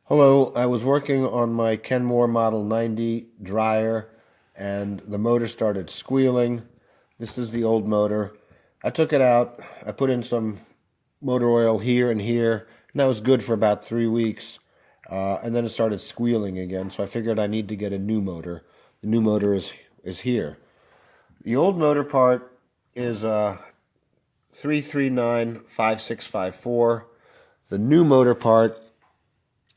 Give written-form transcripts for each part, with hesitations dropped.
Hello, I was working on my Kenmore Model 90 dryer and the motor started squealing. This is the old motor. I took it out, I put in some motor oil here and here, and that was good for about 3 weeks. And then it started squealing again, so I figured I need to get a new motor. The new motor is here. The old motor part is 3395654. The new motor part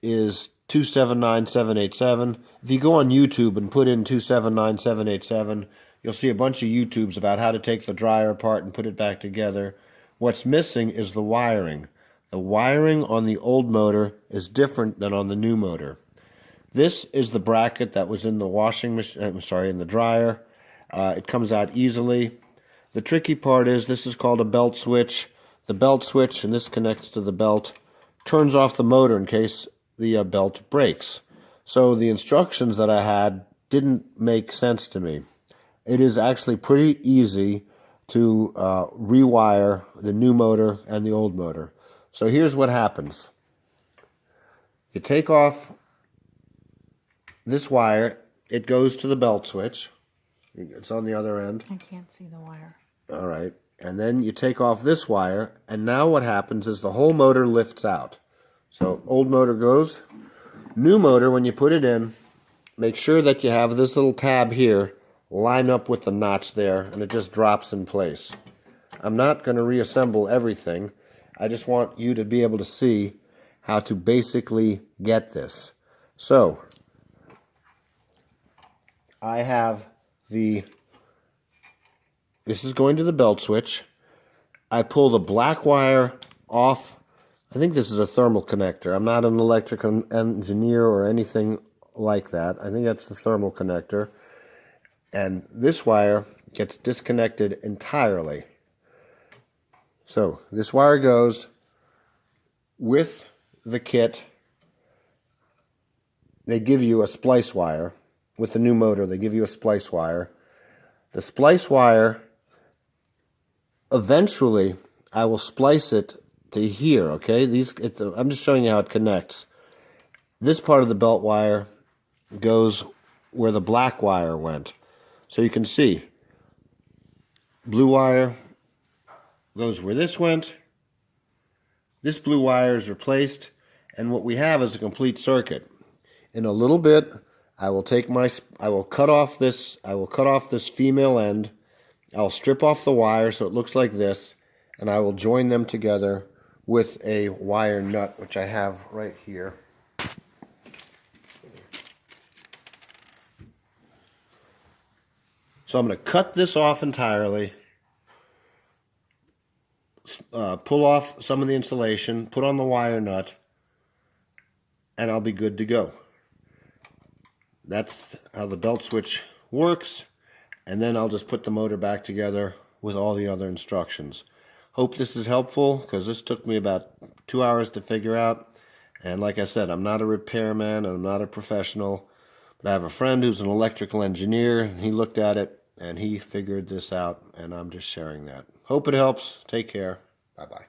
is 279787. If you go on YouTube and put in 279787, you'll see a bunch of YouTubes about how to take the dryer apart and put it back together. What's missing is the wiring. The wiring on the old motor is different than on the new motor. This is the bracket that was in the washing machine, in the dryer. It comes out easily. The tricky part is this is called a belt switch. The belt switch, and this connects to the belt, turns off the motor in case the belt breaks. So the instructions that I had didn't make sense to me. It is actually pretty easy to rewire the new motor and the old motor. So here's what happens. You take off this wire, it goes to the belt switch. It's on the other end. I can't see the wire. All right. And then you take off this wire, and now what happens is the whole motor lifts out. So old motor goes. New motor, when you put it in, make sure that you have this little tab here line up with the notch there, and it just drops in place. I'm not going to reassemble everything. I just want you to be able to see how to basically get this. So I have this is going to the belt switch. I pull the black wire off. I think this is a thermal connector. I'm not an electrical engineer or anything like that. I think that's the thermal connector. And this wire gets disconnected entirely. So this wire goes with the kit. They give you a splice wire. With the new motor, they give you a splice wire. The splice wire, eventually, I will splice it to here, okay? I'm just showing you how it connects. This part of the belt wire goes where the black wire went. So you can see, blue wire goes where this went. This blue wire is replaced, and what we have is a complete circuit. In a little bit, I will cut off this female end. I'll strip off the wire so it looks like this, and I will join them together with a wire nut, which I have right here. So I'm going to cut this off entirely, pull off some of the insulation, put on the wire nut, and I'll be good to go. That's how the belt switch works, and then I'll just put the motor back together with all the other instructions. Hope this is helpful, because this took me about 2 hours to figure out. And like I said, I'm not a repairman, I'm not a professional, but I have a friend who's an electrical engineer. He looked at it, and he figured this out, and I'm just sharing that. Hope it helps. Take care. Bye-bye.